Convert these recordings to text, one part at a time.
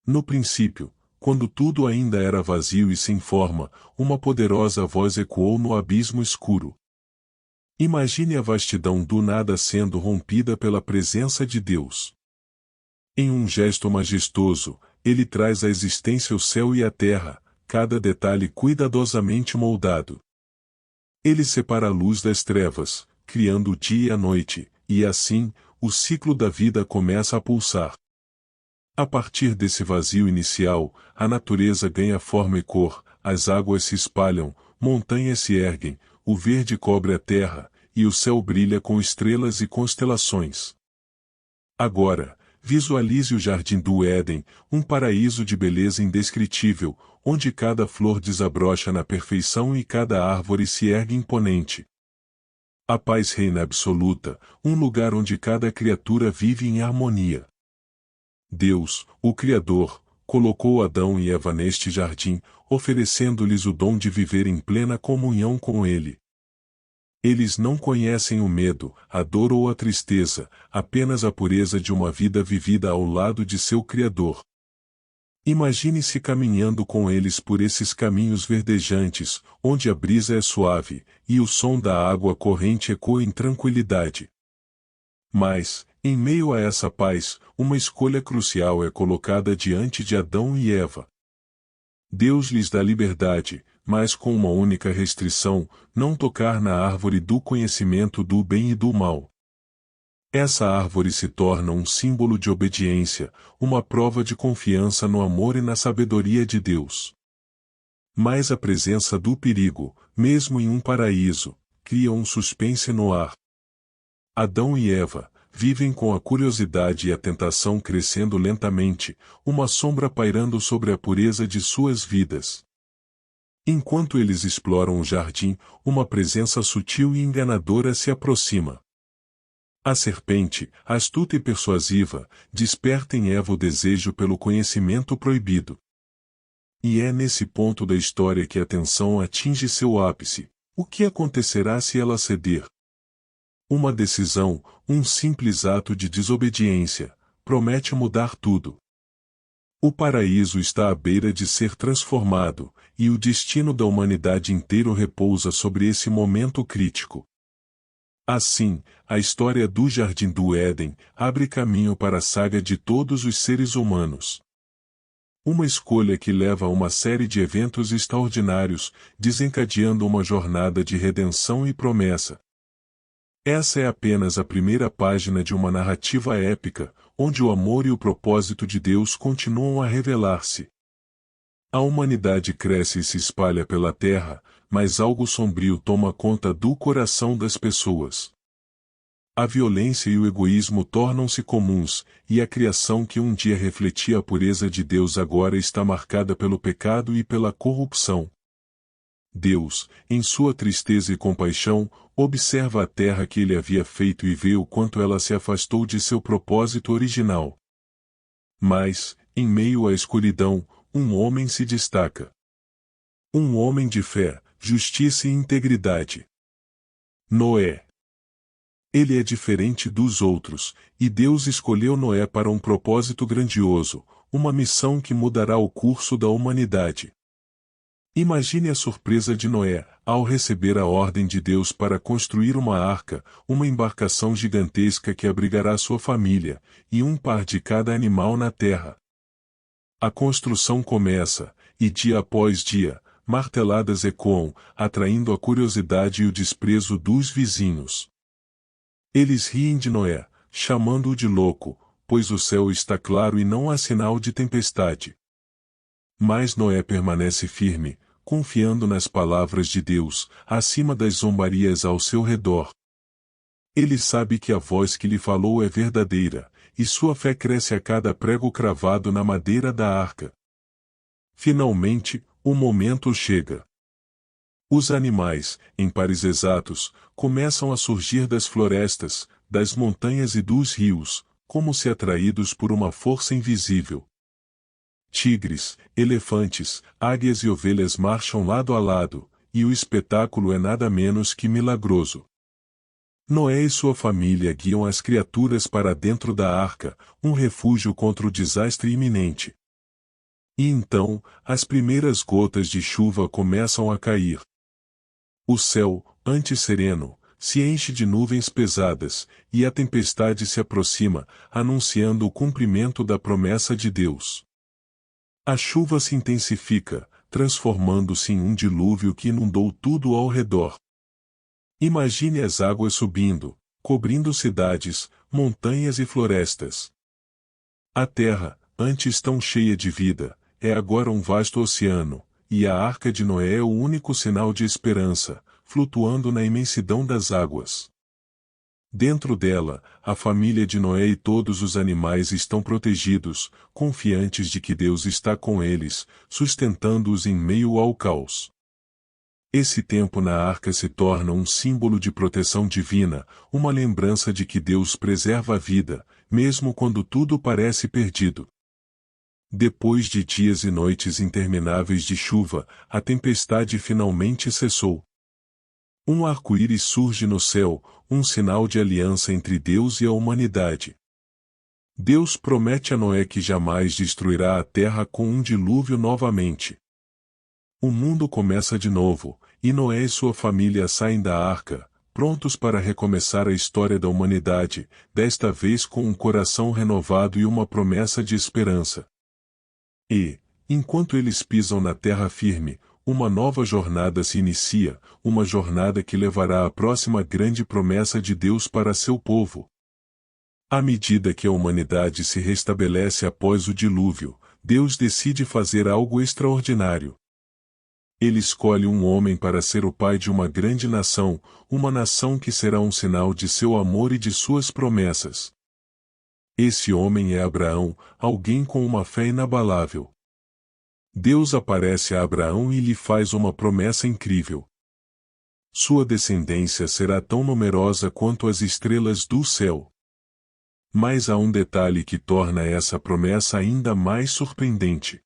No princípio, quando tudo ainda era vazio e sem forma, uma poderosa voz ecoou no abismo escuro. Imagine a vastidão do nada sendo rompida pela presença de Deus. Em um gesto majestoso, ele traz à existência o céu e a terra, cada detalhe cuidadosamente moldado. Ele separa a luz das trevas, criando o dia e a noite, e assim, o ciclo da vida começa a pulsar. A partir desse vazio inicial, a natureza ganha forma e cor, as águas se espalham, montanhas se erguem, o verde cobre a terra, e o céu brilha com estrelas e constelações. Agora, visualize o jardim do Éden, um paraíso de beleza indescritível, onde cada flor desabrocha na perfeição e cada árvore se ergue imponente. A paz reina absoluta, um lugar onde cada criatura vive em harmonia. Deus, o Criador, colocou Adão e Eva neste jardim, oferecendo-lhes o dom de viver em plena comunhão com Ele. Eles não conhecem o medo, a dor ou a tristeza, apenas a pureza de uma vida vivida ao lado de seu Criador. Imagine-se caminhando com eles por esses caminhos verdejantes, onde a brisa é suave, e o som da água corrente ecoa em tranquilidade. Mas, em meio a essa paz, uma escolha crucial é colocada diante de Adão e Eva. Deus lhes dá liberdade, mas com uma única restrição: não tocar na árvore do conhecimento do bem e do mal. Essa árvore se torna um símbolo de obediência, uma prova de confiança no amor e na sabedoria de Deus. Mas a presença do perigo, mesmo em um paraíso, cria um suspense no ar. Adão e Eva vivem com a curiosidade e a tentação crescendo lentamente, uma sombra pairando sobre a pureza de suas vidas. Enquanto eles exploram o jardim, uma presença sutil e enganadora se aproxima. A serpente, astuta e persuasiva, desperta em Eva o desejo pelo conhecimento proibido. E é nesse ponto da história que a tensão atinge seu ápice. O que acontecerá se ela ceder? Uma decisão, um simples ato de desobediência, promete mudar tudo. O paraíso está à beira de ser transformado, e o destino da humanidade inteira repousa sobre esse momento crítico. Assim, a história do Jardim do Éden abre caminho para a saga de todos os seres humanos. Uma escolha que leva a uma série de eventos extraordinários, desencadeando uma jornada de redenção e promessa. Essa é apenas a primeira página de uma narrativa épica, onde o amor e o propósito de Deus continuam a revelar-se. A humanidade cresce e se espalha pela terra, mas algo sombrio toma conta do coração das pessoas. A violência e o egoísmo tornam-se comuns, e a criação que um dia refletia a pureza de Deus agora está marcada pelo pecado e pela corrupção. Deus, em sua tristeza e compaixão, observa a terra que ele havia feito e vê o quanto ela se afastou de seu propósito original. Mas, em meio à escuridão, um homem se destaca. Um homem de fé, justiça e integridade. Noé. Ele é diferente dos outros, e Deus escolheu Noé para um propósito grandioso, uma missão que mudará o curso da humanidade. Imagine a surpresa de Noé, ao receber a ordem de Deus para construir uma arca, uma embarcação gigantesca que abrigará sua família, e um par de cada animal na terra. A construção começa, e dia após dia, marteladas ecoam, atraindo a curiosidade e o desprezo dos vizinhos. Eles riem de Noé, chamando-o de louco, pois o céu está claro e não há sinal de tempestade. Mas Noé permanece firme, confiando nas palavras de Deus, acima das zombarias ao seu redor. Ele sabe que a voz que lhe falou é verdadeira, e sua fé cresce a cada prego cravado na madeira da arca. Finalmente, o momento chega. Os animais, em pares exatos, começam a surgir das florestas, das montanhas e dos rios, como se atraídos por uma força invisível. Tigres, elefantes, águias e ovelhas marcham lado a lado, e o espetáculo é nada menos que milagroso. Noé e sua família guiam as criaturas para dentro da arca, um refúgio contra o desastre iminente. E então, as primeiras gotas de chuva começam a cair. O céu, antes sereno, se enche de nuvens pesadas, e a tempestade se aproxima, anunciando o cumprimento da promessa de Deus. A chuva se intensifica, transformando-se em um dilúvio que inundou tudo ao redor. Imagine as águas subindo, cobrindo cidades, montanhas e florestas. A terra, antes tão cheia de vida, é agora um vasto oceano, e a arca de Noé é o único sinal de esperança, flutuando na imensidão das águas. Dentro dela, a família de Noé e todos os animais estão protegidos, confiantes de que Deus está com eles, sustentando-os em meio ao caos. Esse tempo na arca se torna um símbolo de proteção divina, uma lembrança de que Deus preserva a vida, mesmo quando tudo parece perdido. Depois de dias e noites intermináveis de chuva, a tempestade finalmente cessou. Um arco-íris surge no céu, um sinal de aliança entre Deus e a humanidade. Deus promete a Noé que jamais destruirá a terra com um dilúvio novamente. O mundo começa de novo, e Noé e sua família saem da arca, prontos para recomeçar a história da humanidade, desta vez com um coração renovado e uma promessa de esperança. E, enquanto eles pisam na terra firme, uma nova jornada se inicia, uma jornada que levará à próxima grande promessa de Deus para seu povo. À medida que a humanidade se restabelece após o dilúvio, Deus decide fazer algo extraordinário. Ele escolhe um homem para ser o pai de uma grande nação, uma nação que será um sinal de seu amor e de suas promessas. Esse homem é Abraão, alguém com uma fé inabalável. Deus aparece a Abraão e lhe faz uma promessa incrível. Sua descendência será tão numerosa quanto as estrelas do céu. Mas há um detalhe que torna essa promessa ainda mais surpreendente.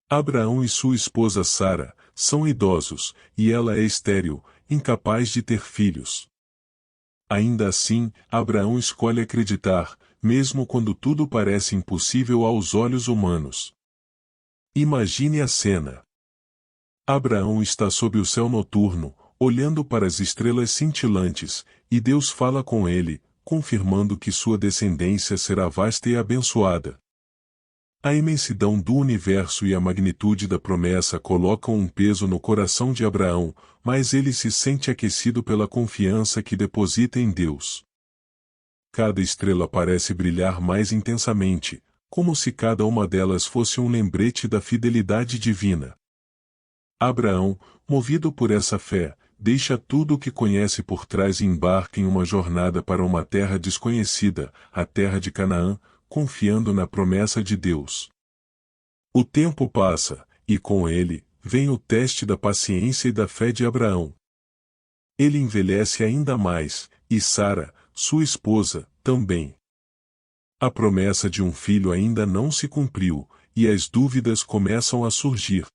Abraão e sua esposa Sara são idosos, e ela é estéril, incapaz de ter filhos. Ainda assim, Abraão escolhe acreditar, mesmo quando tudo parece impossível aos olhos humanos. Imagine a cena. Abraão está sob o céu noturno, olhando para as estrelas cintilantes, e Deus fala com ele, confirmando que sua descendência será vasta e abençoada. A imensidão do universo e a magnitude da promessa colocam um peso no coração de Abraão, mas ele se sente aquecido pela confiança que deposita em Deus. Cada estrela parece brilhar mais intensamente, como se cada uma delas fosse um lembrete da fidelidade divina. Abraão, movido por essa fé, deixa tudo o que conhece por trás e embarca em uma jornada para uma terra desconhecida, a terra de Canaã, confiando na promessa de Deus. O tempo passa, e com ele, vem o teste da paciência e da fé de Abraão. Ele envelhece ainda mais, e Sara, sua esposa, também. A promessa de um filho ainda não se cumpriu, e as dúvidas começam a surgir.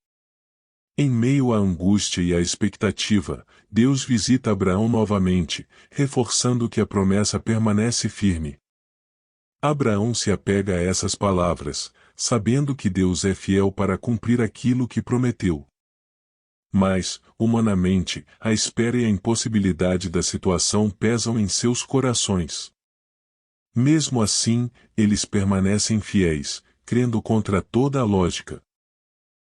Em meio à angústia e à expectativa, Deus visita Abraão novamente, reforçando que a promessa permanece firme. Abraão se apega a essas palavras, sabendo que Deus é fiel para cumprir aquilo que prometeu. Mas, humanamente, a espera e a impossibilidade da situação pesam em seus corações. Mesmo assim, eles permanecem fiéis, crendo contra toda a lógica.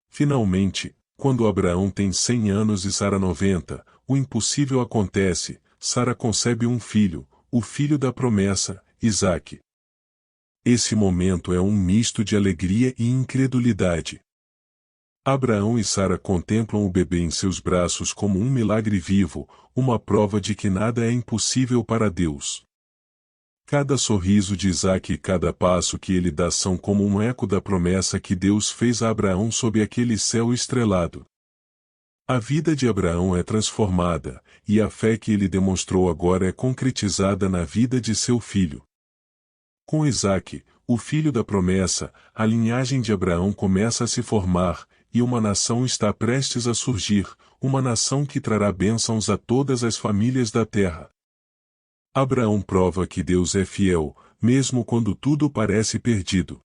Finalmente, quando Abraão tem 100 anos e Sara 90, o impossível acontece, Sara concebe um filho, o filho da promessa, Isaque. Esse momento é um misto de alegria e incredulidade. Abraão e Sara contemplam o bebê em seus braços como um milagre vivo, uma prova de que nada é impossível para Deus. Cada sorriso de Isaque e cada passo que ele dá são como um eco da promessa que Deus fez a Abraão sob aquele céu estrelado. A vida de Abraão é transformada, e a fé que ele demonstrou agora é concretizada na vida de seu filho. Com Isaque, o filho da promessa, a linhagem de Abraão começa a se formar, e uma nação está prestes a surgir, uma nação que trará bênçãos a todas as famílias da terra. Abraão prova que Deus é fiel, mesmo quando tudo parece perdido.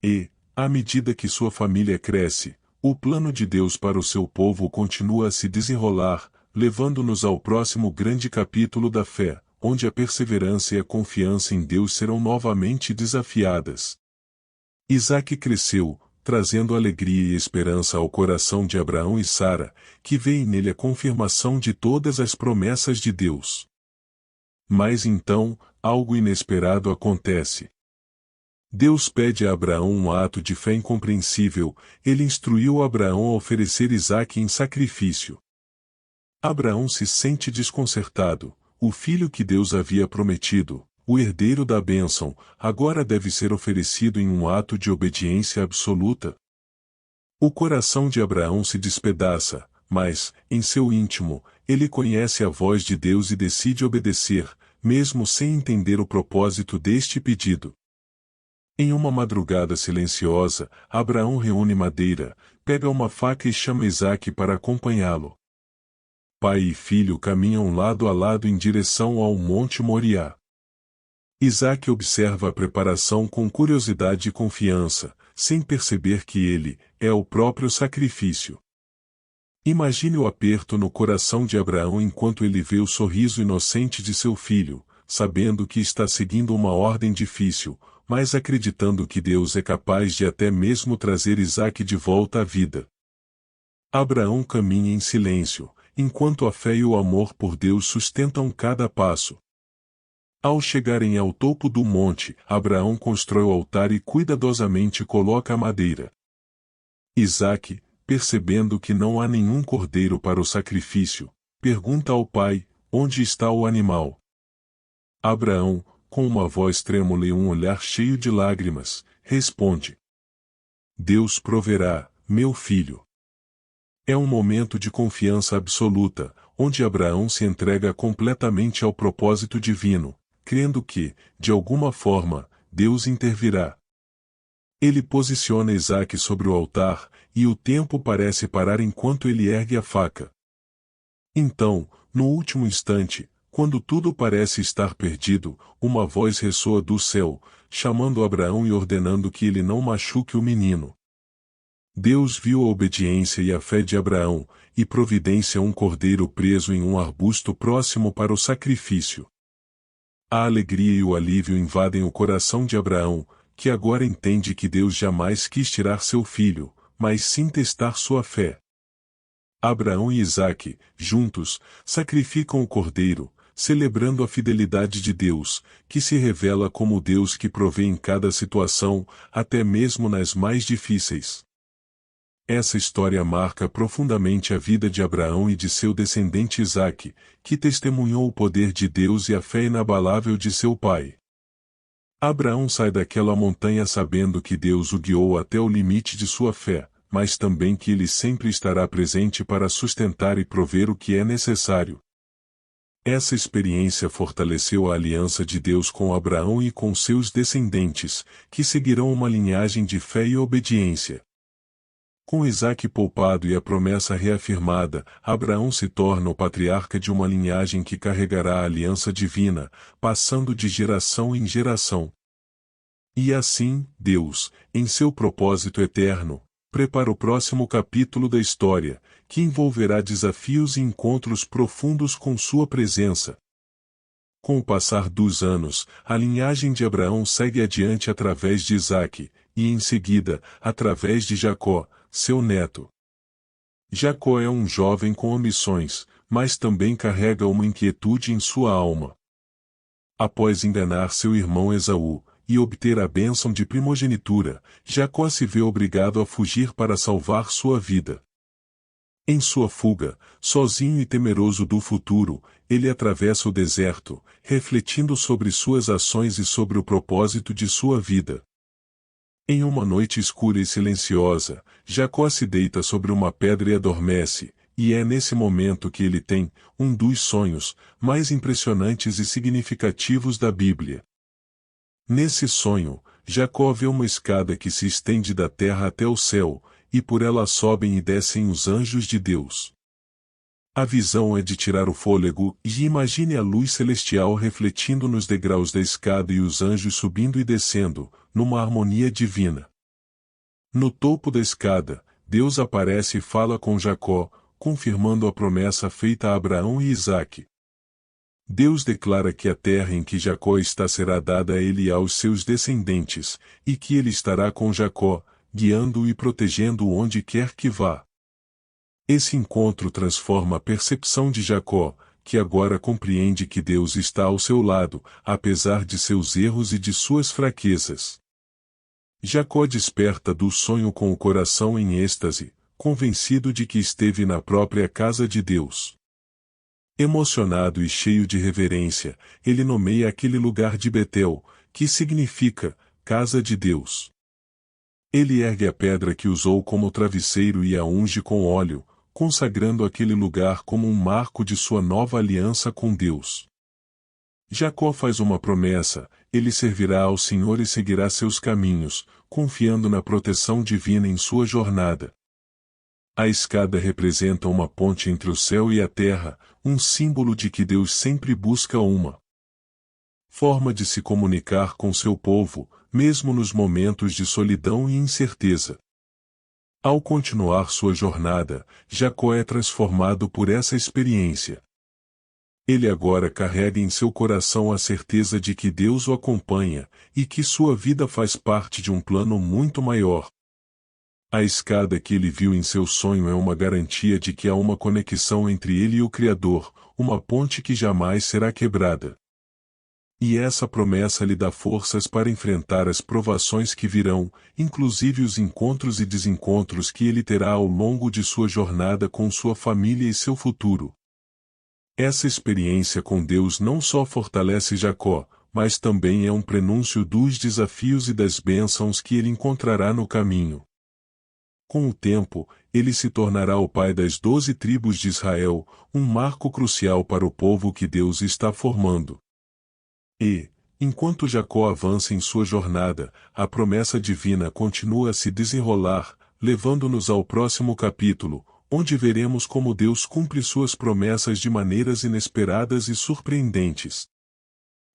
E, À medida que sua família cresce, o plano de Deus para o seu povo continua a se desenrolar, levando-nos ao próximo grande capítulo da fé, onde a perseverança e a confiança em Deus serão novamente desafiadas. Isaque cresceu, trazendo alegria e esperança ao coração de Abraão e Sara, que veem nele a confirmação de todas as promessas de Deus. Mas então, algo inesperado acontece. Deus pede a Abraão um ato de fé incompreensível. Ele instruiu Abraão a oferecer Isaque em sacrifício. Abraão se sente desconcertado. O filho que Deus havia prometido, o herdeiro da bênção, agora deve ser oferecido em um ato de obediência absoluta. O coração de Abraão se despedaça, mas, em seu íntimo, ele conhece a voz de Deus e decide obedecer, mesmo sem entender o propósito deste pedido. Em uma madrugada silenciosa, Abraão reúne madeira, pega uma faca e chama Isaque para acompanhá-lo. Pai e filho caminham lado a lado em direção ao Monte Moriá. Isaque observa a preparação com curiosidade e confiança, sem perceber que ele é o próprio sacrifício. Imagine o aperto no coração de Abraão enquanto ele vê o sorriso inocente de seu filho, sabendo que está seguindo uma ordem difícil, mas acreditando que Deus é capaz de até mesmo trazer Isaque de volta à vida. Abraão caminha em silêncio, enquanto a fé e o amor por Deus sustentam cada passo. Ao chegarem ao topo do monte, Abraão constrói o altar e cuidadosamente coloca a madeira. Isaque, percebendo que não há nenhum cordeiro para o sacrifício, pergunta ao pai: onde está o animal? Abraão, com uma voz trêmula e um olhar cheio de lágrimas, responde: Deus proverá, meu filho. É um momento de confiança absoluta, onde Abraão se entrega completamente ao propósito divino, crendo que, de alguma forma, Deus intervirá. Ele posiciona Isaque sobre o altar, e o tempo parece parar enquanto ele ergue a faca. Então, no último instante, quando tudo parece estar perdido, uma voz ressoa do céu, chamando Abraão e ordenando que ele não machuque o menino. Deus viu a obediência e a fé de Abraão, e providencia um cordeiro preso em um arbusto próximo para o sacrifício. A alegria e o alívio invadem o coração de Abraão, que agora entende que Deus jamais quis tirar seu filho, mas sim testar sua fé. Abraão e Isaque, juntos, sacrificam o cordeiro, celebrando a fidelidade de Deus, que se revela como o Deus que provê em cada situação, até mesmo nas mais difíceis. Essa história marca profundamente a vida de Abraão e de seu descendente Isaque, que testemunhou o poder de Deus e a fé inabalável de seu pai. Abraão sai daquela montanha sabendo que Deus o guiou até o limite de sua fé, mas também que ele sempre estará presente para sustentar e prover o que é necessário. Essa experiência fortaleceu a aliança de Deus com Abraão e com seus descendentes, que seguirão uma linhagem de fé e obediência. Com Isaque poupado e a promessa reafirmada, Abraão se torna o patriarca de uma linhagem que carregará a aliança divina, passando de geração em geração. E assim, Deus, em seu propósito eterno, prepara o próximo capítulo da história, que envolverá desafios e encontros profundos com sua presença. Com o passar dos anos, a linhagem de Abraão segue adiante através de Isaque, e em seguida, através de Jacó, seu neto. Jacó é um jovem com ambições, mas também carrega uma inquietude em sua alma. Após enganar seu irmão Esaú, e obter a bênção de primogenitura, Jacó se vê obrigado a fugir para salvar sua vida. Em sua fuga, sozinho e temeroso do futuro, ele atravessa o deserto, refletindo sobre suas ações e sobre o propósito de sua vida. Em uma noite escura e silenciosa, Jacó se deita sobre uma pedra e adormece, e é nesse momento que ele tem um dos sonhos mais impressionantes e significativos da Bíblia. Nesse sonho, Jacó vê uma escada que se estende da terra até o céu, e por ela sobem e descem os anjos de Deus. A visão é de tirar o fôlego, e imagine a luz celestial refletindo nos degraus da escada e os anjos subindo e descendo, numa harmonia divina. No topo da escada, Deus aparece e fala com Jacó, confirmando a promessa feita a Abraão e Isaque. Deus declara que a terra em que Jacó está será dada a ele e aos seus descendentes, e que ele estará com Jacó, guiando-o e protegendo-o onde quer que vá. Esse encontro transforma a percepção de Jacó, que agora compreende que Deus está ao seu lado, apesar de seus erros e de suas fraquezas. Jacó desperta do sonho com o coração em êxtase, convencido de que esteve na própria casa de Deus. Emocionado e cheio de reverência, ele nomeia aquele lugar de Betel, que significa casa de Deus. Ele ergue a pedra que usou como travesseiro e a unge com óleo, consagrando aquele lugar como um marco de sua nova aliança com Deus. Jacó faz uma promessa: ele servirá ao Senhor e seguirá seus caminhos, confiando na proteção divina em sua jornada. A escada representa uma ponte entre o céu e a terra, um símbolo de que Deus sempre busca uma forma de se comunicar com seu povo, mesmo nos momentos de solidão e incerteza. Ao continuar sua jornada, Jacó é transformado por essa experiência. Ele agora carrega em seu coração a certeza de que Deus o acompanha, e que sua vida faz parte de um plano muito maior. A escada que ele viu em seu sonho é uma garantia de que há uma conexão entre ele e o Criador, uma ponte que jamais será quebrada. E essa promessa lhe dá forças para enfrentar as provações que virão, inclusive os encontros e desencontros que ele terá ao longo de sua jornada com sua família e seu futuro. Essa experiência com Deus não só fortalece Jacó, mas também é um prenúncio dos desafios e das bênçãos que ele encontrará no caminho. Com o tempo, ele se tornará o pai das 12 tribos de Israel, um marco crucial para o povo que Deus está formando. E, enquanto Jacó avança em sua jornada, a promessa divina continua a se desenrolar, levando-nos ao próximo capítulo, onde veremos como Deus cumpre suas promessas de maneiras inesperadas e surpreendentes.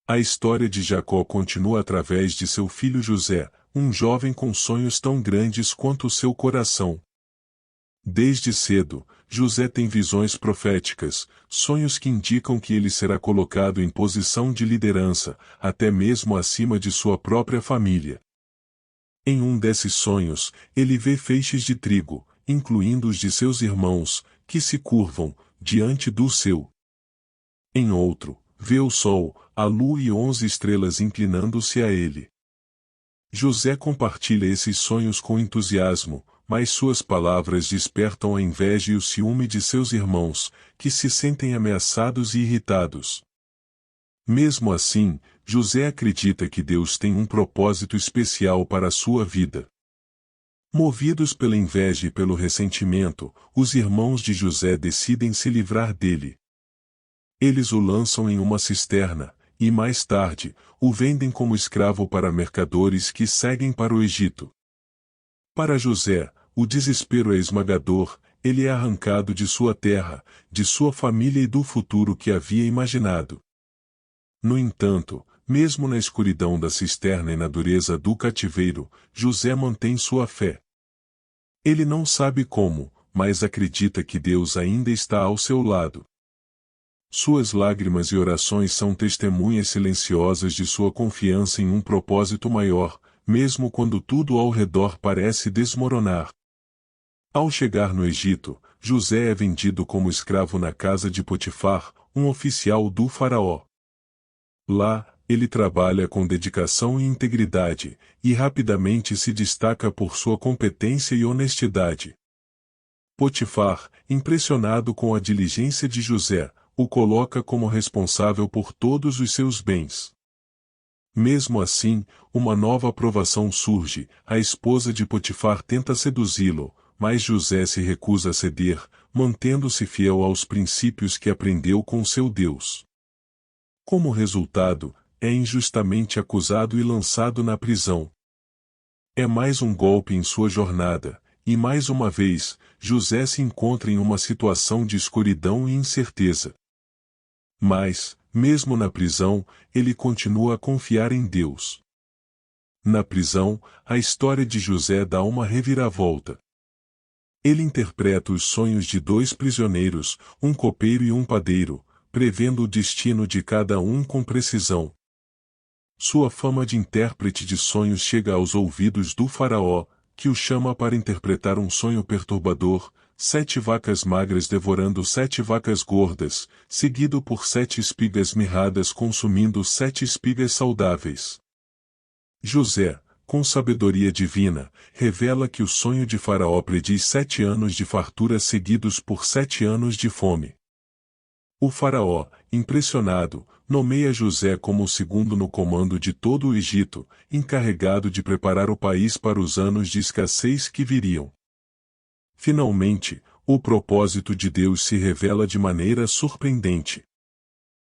A história de Jacó continua através de seu filho José, um jovem com sonhos tão grandes quanto o seu coração. Desde cedo, José tem visões proféticas, sonhos que indicam que ele será colocado em posição de liderança, até mesmo acima de sua própria família. Em um desses sonhos, ele vê feixes de trigo, incluindo os de seus irmãos, que se curvam diante do seu. Em outro, vê o sol, a lua e 11 estrelas inclinando-se a ele. José compartilha esses sonhos com entusiasmo, mas suas palavras despertam a inveja e o ciúme de seus irmãos, que se sentem ameaçados e irritados. Mesmo assim, José acredita que Deus tem um propósito especial para a sua vida. Movidos pela inveja e pelo ressentimento, os irmãos de José decidem se livrar dele. Eles o lançam em uma cisterna, e mais tarde, o vendem como escravo para mercadores que seguem para o Egito. Para José, o desespero é esmagador, ele é arrancado de sua terra, de sua família e do futuro que havia imaginado. No entanto, mesmo na escuridão da cisterna e na dureza do cativeiro, José mantém sua fé. Ele não sabe como, mas acredita que Deus ainda está ao seu lado. Suas lágrimas e orações são testemunhas silenciosas de sua confiança em um propósito maior, mesmo quando tudo ao redor parece desmoronar. Ao chegar no Egito, José é vendido como escravo na casa de Potifar, um oficial do faraó. Lá, ele trabalha com dedicação e integridade, e rapidamente se destaca por sua competência e honestidade. Potifar, impressionado com a diligência de José, o coloca como responsável por todos os seus bens. Mesmo assim, uma nova provação surge, a esposa de Potifar tenta seduzi-lo, mas José se recusa a ceder, mantendo-se fiel aos princípios que aprendeu com seu Deus. Como resultado, é injustamente acusado e lançado na prisão. É mais um golpe em sua jornada, e mais uma vez, José se encontra em uma situação de escuridão e incerteza. Mas, mesmo na prisão, ele continua a confiar em Deus. Na prisão, a história de José dá uma reviravolta. Ele interpreta os sonhos de dois prisioneiros, um copeiro e um padeiro, prevendo o destino de cada um com precisão. Sua fama de intérprete de sonhos chega aos ouvidos do faraó, que o chama para interpretar um sonho perturbador: 7 vacas magras devorando 7 vacas gordas, seguido por 7 espigas mirradas consumindo 7 espigas saudáveis. José, com sabedoria divina, revela que o sonho de Faraó prediz 7 anos de fartura seguidos por 7 anos de fome. O Faraó, impressionado, nomeia José como o segundo no comando de todo o Egito, encarregado de preparar o país para os anos de escassez que viriam. Finalmente, o propósito de Deus se revela de maneira surpreendente.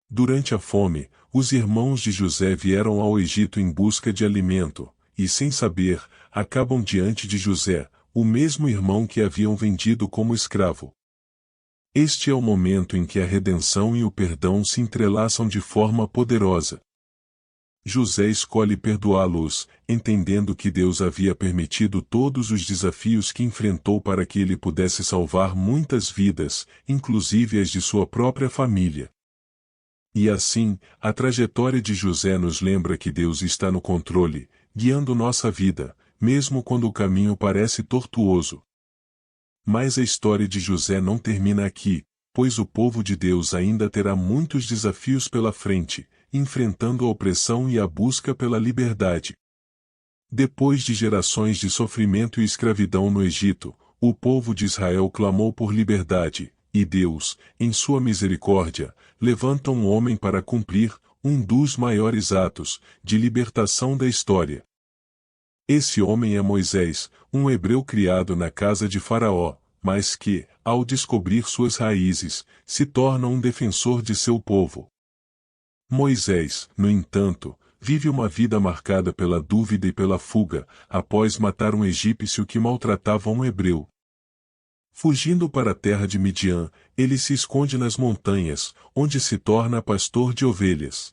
Durante a fome, os irmãos de José vieram ao Egito em busca de alimento, e sem saber, acabam diante de José, o mesmo irmão que haviam vendido como escravo. Este é o momento em que a redenção e o perdão se entrelaçam de forma poderosa. José escolhe perdoá-los, entendendo que Deus havia permitido todos os desafios que enfrentou para que ele pudesse salvar muitas vidas, inclusive as de sua própria família. E assim, a trajetória de José nos lembra que Deus está no controle, guiando nossa vida, mesmo quando o caminho parece tortuoso. Mas a história de José não termina aqui, pois o povo de Deus ainda terá muitos desafios pela frente, enfrentando a opressão e a busca pela liberdade. Depois de gerações de sofrimento e escravidão no Egito, o povo de Israel clamou por liberdade, e Deus, em sua misericórdia, levanta um homem para cumprir um dos maiores atos de libertação da história. Esse homem é Moisés, um hebreu criado na casa de Faraó, mas que, ao descobrir suas raízes, se torna um defensor de seu povo. Moisés, no entanto, vive uma vida marcada pela dúvida e pela fuga, após matar um egípcio que maltratava um hebreu. Fugindo para a terra de Midian, ele se esconde nas montanhas, onde se torna pastor de ovelhas.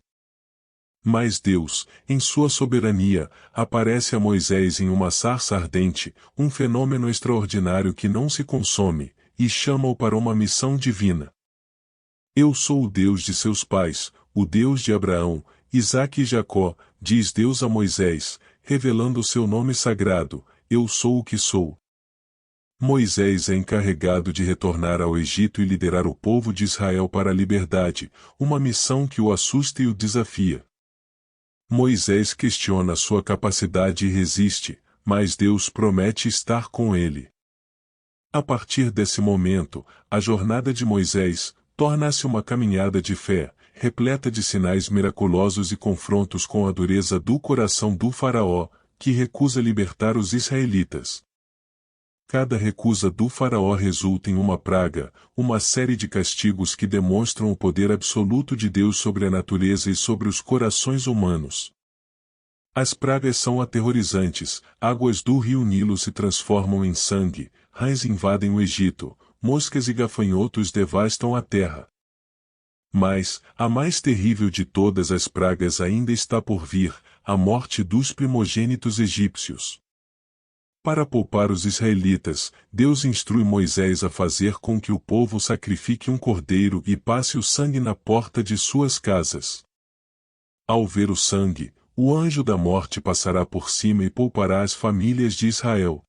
Mas Deus, em sua soberania, aparece a Moisés em uma sarça ardente, um fenômeno extraordinário que não se consome, e chama-o para uma missão divina. Eu sou o Deus de seus pais, o Deus de Abraão, Isaque e Jacó, diz Deus a Moisés, revelando o seu nome sagrado: Eu sou o que sou. Moisés é encarregado de retornar ao Egito e liderar o povo de Israel para a liberdade, uma missão que o assusta e o desafia. Moisés questiona sua capacidade e resiste, mas Deus promete estar com ele. A partir desse momento, a jornada de Moisés torna-se uma caminhada de fé, repleta de sinais miraculosos e confrontos com a dureza do coração do faraó, que recusa libertar os israelitas. Cada recusa do faraó resulta em uma praga, uma série de castigos que demonstram o poder absoluto de Deus sobre a natureza e sobre os corações humanos. As pragas são aterrorizantes: águas do rio Nilo se transformam em sangue, rãs invadem o Egito, moscas e gafanhotos devastam a terra. Mas, a mais terrível de todas as pragas ainda está por vir: a morte dos primogênitos egípcios. Para poupar os israelitas, Deus instrui Moisés a fazer com que o povo sacrifique um cordeiro e passe o sangue na porta de suas casas. Ao ver o sangue, o anjo da morte passará por cima e poupará as famílias de Israel.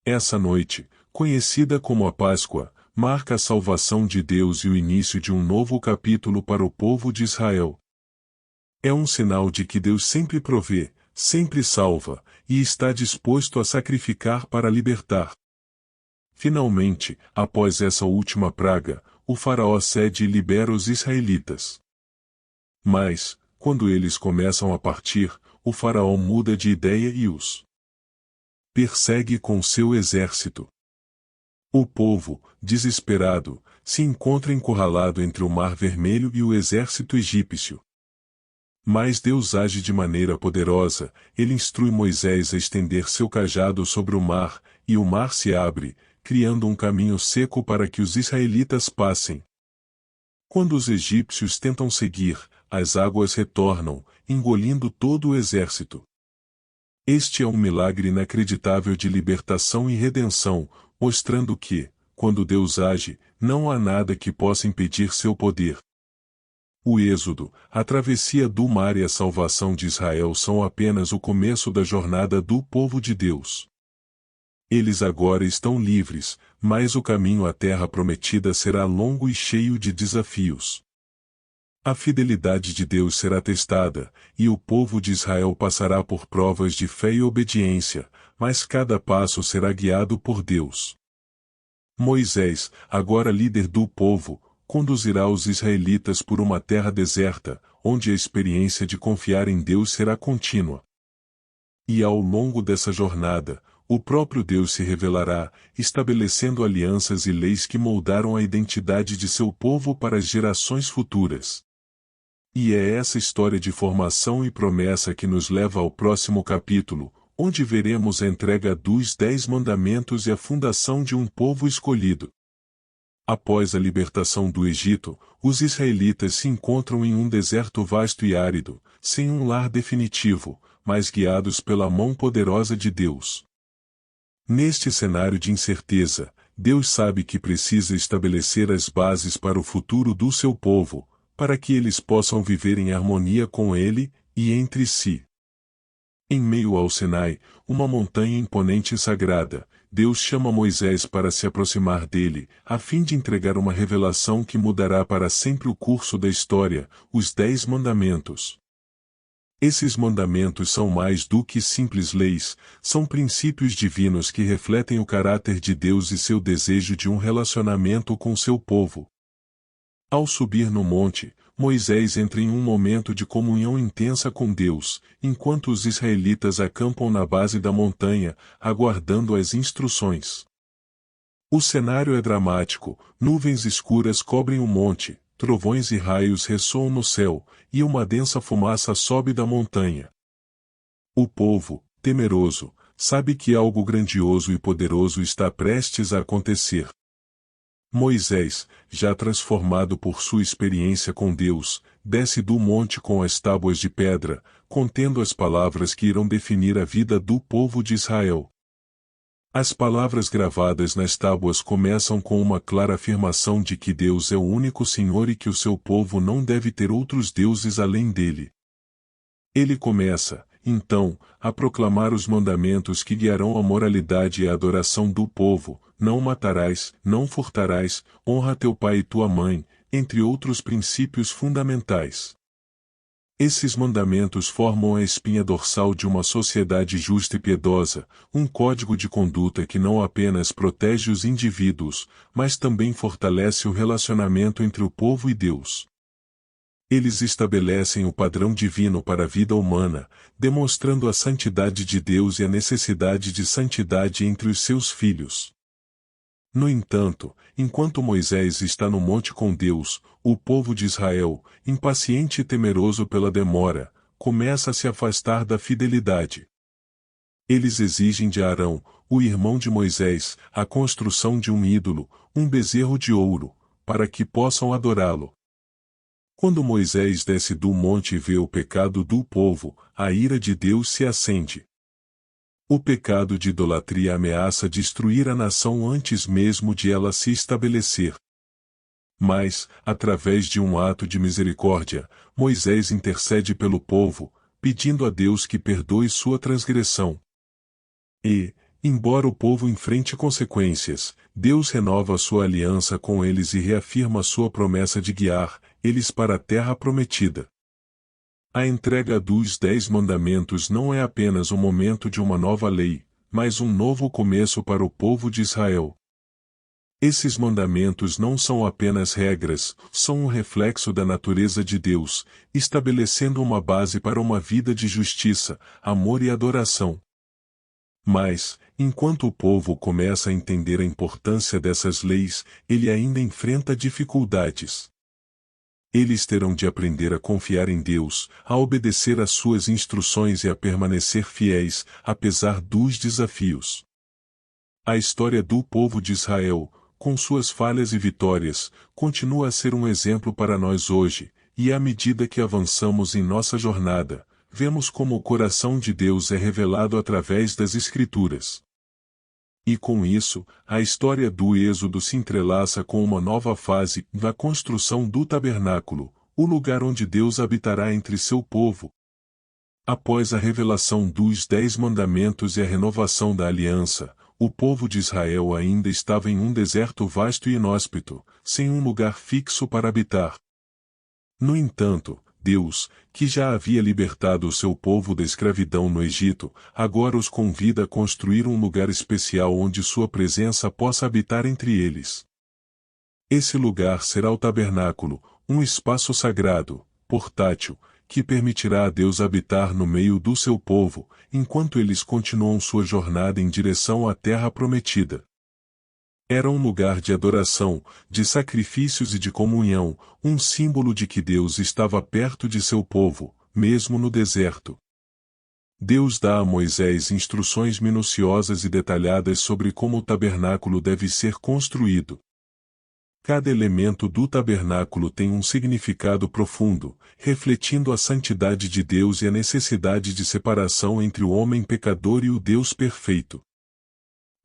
Essa noite, conhecida como a Páscoa, marca a salvação de Deus e o início de um novo capítulo para o povo de Israel. É um sinal de que Deus sempre provê, sempre salva, e está disposto a sacrificar para libertar. Finalmente, após essa última praga, o faraó cede e libera os israelitas. Mas, quando eles começam a partir, o faraó muda de ideia e os persegue com seu exército. O povo, desesperado, se encontra encurralado entre o Mar Vermelho e o exército egípcio. Mas Deus age de maneira poderosa, ele instrui Moisés a estender seu cajado sobre o mar, e o mar se abre, criando um caminho seco para que os israelitas passem. Quando os egípcios tentam seguir, as águas retornam, engolindo todo o exército. Este é um milagre inacreditável de libertação e redenção, mostrando que, quando Deus age, não há nada que possa impedir seu poder. O êxodo, a travessia do mar e a salvação de Israel são apenas o começo da jornada do povo de Deus. Eles agora estão livres, mas o caminho à terra prometida será longo e cheio de desafios. A fidelidade de Deus será testada, e o povo de Israel passará por provas de fé e obediência, mas cada passo será guiado por Deus. Moisés, agora líder do povo, conduzirá os israelitas por uma terra deserta, onde a experiência de confiar em Deus será contínua. E ao longo dessa jornada, o próprio Deus se revelará, estabelecendo alianças e leis que moldaram a identidade de seu povo para as gerações futuras. E é essa história de formação e promessa que nos leva ao próximo capítulo, onde veremos a entrega dos 10 mandamentos e a fundação de um povo escolhido. Após a libertação do Egito, os israelitas se encontram em um deserto vasto e árido, sem um lar definitivo, mas guiados pela mão poderosa de Deus. Neste cenário de incerteza, Deus sabe que precisa estabelecer as bases para o futuro do seu povo, para que eles possam viver em harmonia com Ele e entre si. Em meio ao Sinai, uma montanha imponente e sagrada, Deus chama Moisés para se aproximar dele, a fim de entregar uma revelação que mudará para sempre o curso da história, os 10 mandamentos. Esses mandamentos são mais do que simples leis, são princípios divinos que refletem o caráter de Deus e seu desejo de um relacionamento com seu povo. Ao subir no monte, Moisés entra em um momento de comunhão intensa com Deus, enquanto os israelitas acampam na base da montanha, aguardando as instruções. O cenário é dramático, nuvens escuras cobrem o monte, trovões e raios ressoam no céu, e uma densa fumaça sobe da montanha. O povo, temeroso, sabe que algo grandioso e poderoso está prestes a acontecer. Moisés, já transformado por sua experiência com Deus, desce do monte com as tábuas de pedra, contendo as palavras que irão definir a vida do povo de Israel. As palavras gravadas nas tábuas começam com uma clara afirmação de que Deus é o único Senhor e que o seu povo não deve ter outros deuses além dele. Ele começa, então, a proclamar os mandamentos que guiarão a moralidade e a adoração do povo: não matarás, não furtarás, honra teu pai e tua mãe, entre outros princípios fundamentais. Esses mandamentos formam a espinha dorsal de uma sociedade justa e piedosa, um código de conduta que não apenas protege os indivíduos, mas também fortalece o relacionamento entre o povo e Deus. Eles estabelecem o padrão divino para a vida humana, demonstrando a santidade de Deus e a necessidade de santidade entre os seus filhos. No entanto, enquanto Moisés está no monte com Deus, o povo de Israel, impaciente e temeroso pela demora, começa a se afastar da fidelidade. Eles exigem de Arão, o irmão de Moisés, a construção de um ídolo, um bezerro de ouro, para que possam adorá-lo. Quando Moisés desce do monte e vê o pecado do povo, a ira de Deus se acende. O pecado de idolatria ameaça destruir a nação antes mesmo de ela se estabelecer. Mas, através de um ato de misericórdia, Moisés intercede pelo povo, pedindo a Deus que perdoe sua transgressão. E, embora o povo enfrente consequências, Deus renova sua aliança com eles e reafirma sua promessa de guiar eles para a terra prometida. A entrega dos 10 mandamentos não é apenas o momento de uma nova lei, mas um novo começo para o povo de Israel. Esses mandamentos não são apenas regras, são um reflexo da natureza de Deus, estabelecendo uma base para uma vida de justiça, amor e adoração. Mas, enquanto o povo começa a entender a importância dessas leis, ele ainda enfrenta dificuldades. Eles terão de aprender a confiar em Deus, a obedecer às suas instruções e a permanecer fiéis, apesar dos desafios. A história do povo de Israel, com suas falhas e vitórias, continua a ser um exemplo para nós hoje, e à medida que avançamos em nossa jornada, vemos como o coração de Deus é revelado através das Escrituras. E com isso, a história do Êxodo se entrelaça com uma nova fase da construção do tabernáculo, o lugar onde Deus habitará entre seu povo. Após a revelação dos 10 mandamentos e a renovação da aliança, o povo de Israel ainda estava em um deserto vasto e inóspito, sem um lugar fixo para habitar. No entanto, Deus, que já havia libertado o seu povo da escravidão no Egito, agora os convida a construir um lugar especial onde sua presença possa habitar entre eles. Esse lugar será o tabernáculo, um espaço sagrado, portátil, que permitirá a Deus habitar no meio do seu povo, enquanto eles continuam sua jornada em direção à terra prometida. Era um lugar de adoração, de sacrifícios e de comunhão, um símbolo de que Deus estava perto de seu povo, mesmo no deserto. Deus dá a Moisés instruções minuciosas e detalhadas sobre como o tabernáculo deve ser construído. Cada elemento do tabernáculo tem um significado profundo, refletindo a santidade de Deus e a necessidade de separação entre o homem pecador e o Deus perfeito.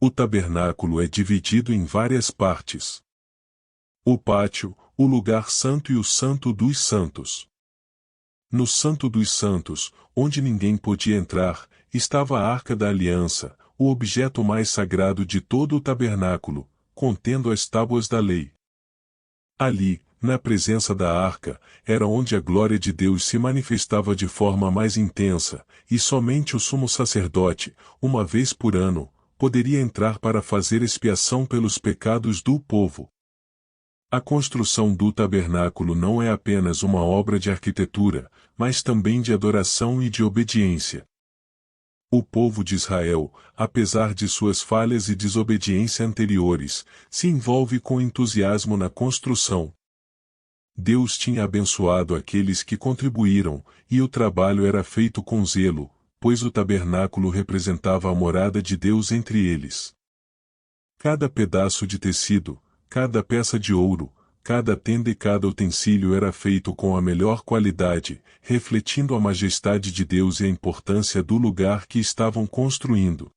O tabernáculo é dividido em várias partes. O pátio, o lugar santo e o santo dos santos. No Santo dos Santos, onde ninguém podia entrar, estava a Arca da Aliança, o objeto mais sagrado de todo o tabernáculo, contendo as tábuas da lei. Ali, na presença da arca, era onde a glória de Deus se manifestava de forma mais intensa, e somente o sumo sacerdote, uma vez por ano, poderia entrar para fazer expiação pelos pecados do povo. A construção do tabernáculo não é apenas uma obra de arquitetura, mas também de adoração e de obediência. O povo de Israel, apesar de suas falhas e desobediência anteriores, se envolve com entusiasmo na construção. Deus tinha abençoado aqueles que contribuíram, e o trabalho era feito com zelo, pois o tabernáculo representava a morada de Deus entre eles. Cada pedaço de tecido, cada peça de ouro, cada tenda e cada utensílio era feito com a melhor qualidade, refletindo a majestade de Deus e a importância do lugar que estavam construindo.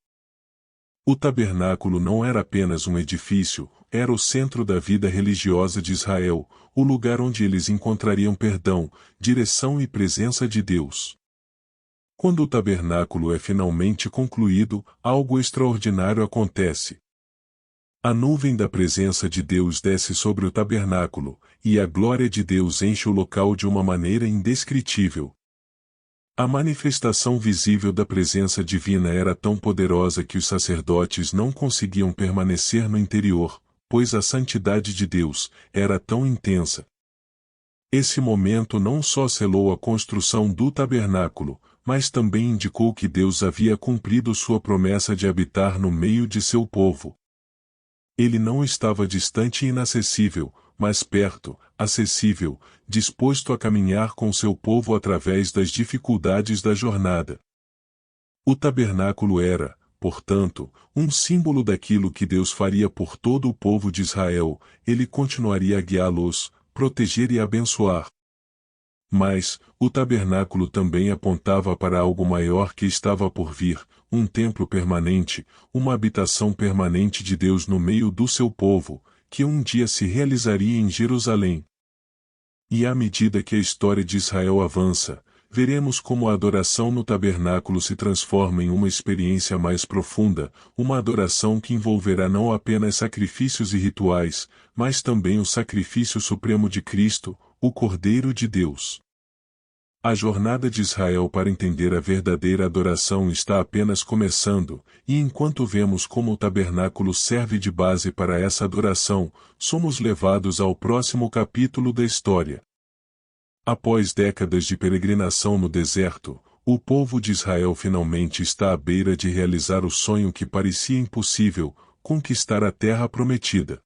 O tabernáculo não era apenas um edifício, era o centro da vida religiosa de Israel, o lugar onde eles encontrariam perdão, direção e presença de Deus. Quando o tabernáculo é finalmente concluído, algo extraordinário acontece. A nuvem da presença de Deus desce sobre o tabernáculo, e a glória de Deus enche o local de uma maneira indescritível. A manifestação visível da presença divina era tão poderosa que os sacerdotes não conseguiam permanecer no interior, pois a santidade de Deus era tão intensa. Esse momento não só selou a construção do tabernáculo, mas também indicou que Deus havia cumprido sua promessa de habitar no meio de seu povo. Ele não estava distante e inacessível, mas perto, acessível, disposto a caminhar com seu povo através das dificuldades da jornada. O tabernáculo era, portanto, um símbolo daquilo que Deus faria por todo o povo de Israel. Ele continuaria a guiá-los, proteger e abençoar. Mas, o tabernáculo também apontava para algo maior que estava por vir, um templo permanente, uma habitação permanente de Deus no meio do seu povo, que um dia se realizaria em Jerusalém. E à medida que a história de Israel avança, veremos como a adoração no tabernáculo se transforma em uma experiência mais profunda, uma adoração que envolverá não apenas sacrifícios e rituais, mas também o sacrifício supremo de Cristo, o Cordeiro de Deus. A jornada de Israel para entender a verdadeira adoração está apenas começando, e enquanto vemos como o tabernáculo serve de base para essa adoração, somos levados ao próximo capítulo da história. Após décadas de peregrinação no deserto, o povo de Israel finalmente está à beira de realizar o sonho que parecia impossível, conquistar a terra prometida.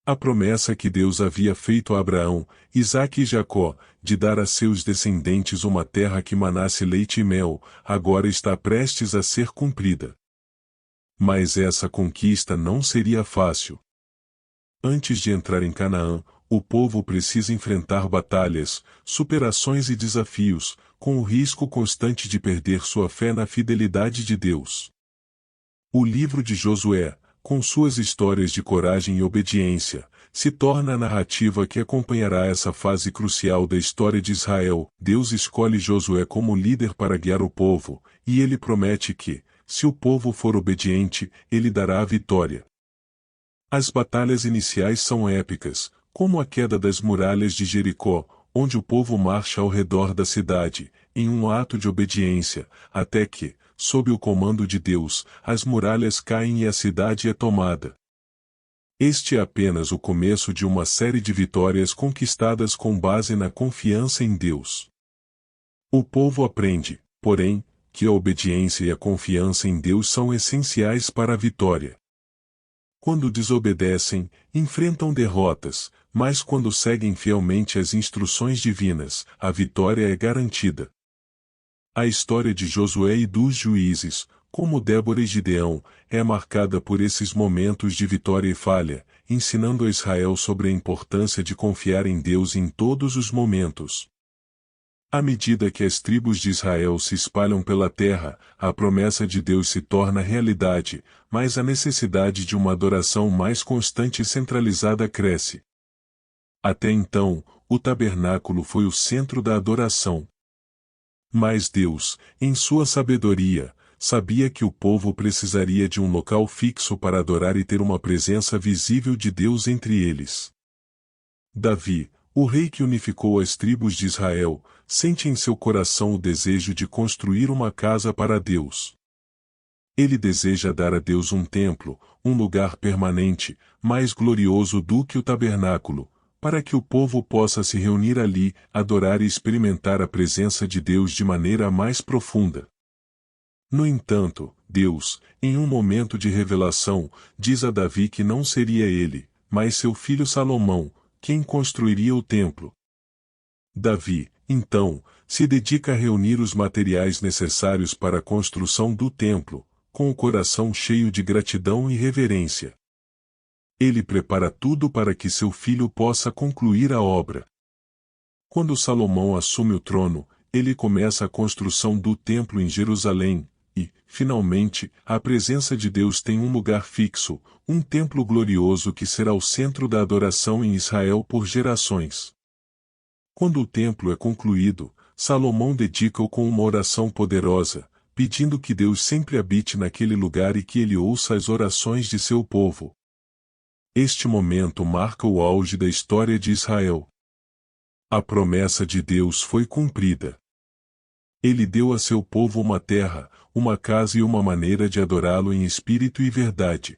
A promessa que Deus havia feito a Abraão, Isaque e Jacó, de dar a seus descendentes uma terra que manasse leite e mel, agora está prestes a ser cumprida. Mas essa conquista não seria fácil. Antes de entrar em Canaã, o povo precisa enfrentar batalhas, superações e desafios, com o risco constante de perder sua fé na fidelidade de Deus. O livro de Josué, com suas histórias de coragem e obediência, se torna a narrativa que acompanhará essa fase crucial da história de Israel. Deus escolhe Josué como líder para guiar o povo, e ele promete que, se o povo for obediente, ele dará a vitória. As batalhas iniciais são épicas, como a queda das muralhas de Jericó, onde o povo marcha ao redor da cidade, em um ato de obediência, até que, sob o comando de Deus, as muralhas caem e a cidade é tomada. Este é apenas o começo de uma série de vitórias conquistadas com base na confiança em Deus. O povo aprende, porém, que a obediência e a confiança em Deus são essenciais para a vitória. Quando desobedecem, enfrentam derrotas, mas quando seguem fielmente as instruções divinas, a vitória é garantida. A história de Josué e dos juízes, como Débora e Gideão, é marcada por esses momentos de vitória e falha, ensinando a Israel sobre a importância de confiar em Deus em todos os momentos. À medida que as tribos de Israel se espalham pela terra, a promessa de Deus se torna realidade, mas a necessidade de uma adoração mais constante e centralizada cresce. Até então, o tabernáculo foi o centro da adoração. Mas Deus, em sua sabedoria, sabia que o povo precisaria de um local fixo para adorar e ter uma presença visível de Deus entre eles. Davi, o rei que unificou as tribos de Israel, sente em seu coração o desejo de construir uma casa para Deus. Ele deseja dar a Deus um templo, um lugar permanente, mais glorioso do que o tabernáculo, para que o povo possa se reunir ali, adorar e experimentar a presença de Deus de maneira mais profunda. No entanto, Deus, em um momento de revelação, diz a Davi que não seria ele, mas seu filho Salomão, quem construiria o templo. Davi, então, se dedica a reunir os materiais necessários para a construção do templo, com o coração cheio de gratidão e reverência. Ele prepara tudo para que seu filho possa concluir a obra. Quando Salomão assume o trono, ele começa a construção do templo em Jerusalém, e, finalmente, a presença de Deus tem um lugar fixo, um templo glorioso que será o centro da adoração em Israel por gerações. Quando o templo é concluído, Salomão dedica-o com uma oração poderosa, pedindo que Deus sempre habite naquele lugar e que ele ouça as orações de seu povo. Este momento marca o auge da história de Israel. A promessa de Deus foi cumprida. Ele deu a seu povo uma terra, uma casa e uma maneira de adorá-lo em espírito e verdade.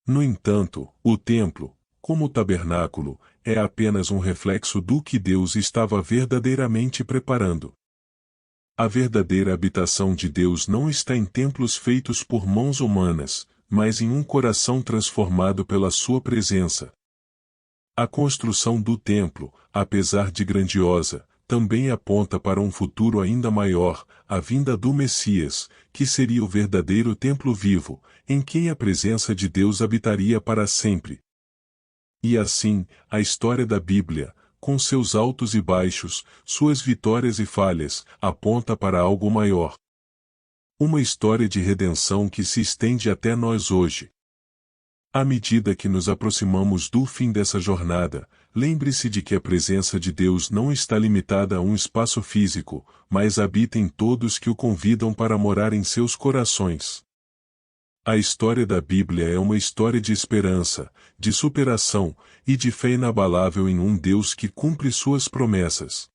No entanto, o templo, como o tabernáculo, é apenas um reflexo do que Deus estava verdadeiramente preparando. A verdadeira habitação de Deus não está em templos feitos por mãos humanas, mas em um coração transformado pela sua presença. A construção do templo, apesar de grandiosa, também aponta para um futuro ainda maior, a vinda do Messias, que seria o verdadeiro templo vivo, em quem a presença de Deus habitaria para sempre. E assim, a história da Bíblia, com seus altos e baixos, suas vitórias e falhas, aponta para algo maior. Uma história de redenção que se estende até nós hoje. À medida que nos aproximamos do fim dessa jornada, lembre-se de que a presença de Deus não está limitada a um espaço físico, mas habita em todos que o convidam para morar em seus corações. A história da Bíblia é uma história de esperança, de superação e de fé inabalável em um Deus que cumpre suas promessas.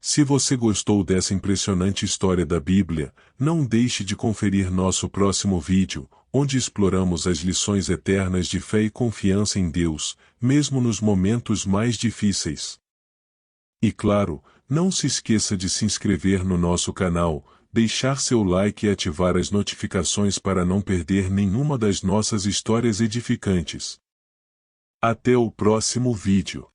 Se você gostou dessa impressionante história da Bíblia, não deixe de conferir nosso próximo vídeo, onde exploramos as lições eternas de fé e confiança em Deus, mesmo nos momentos mais difíceis. E claro, não se esqueça de se inscrever no nosso canal, deixar seu like e ativar as notificações para não perder nenhuma das nossas histórias edificantes. Até o próximo vídeo.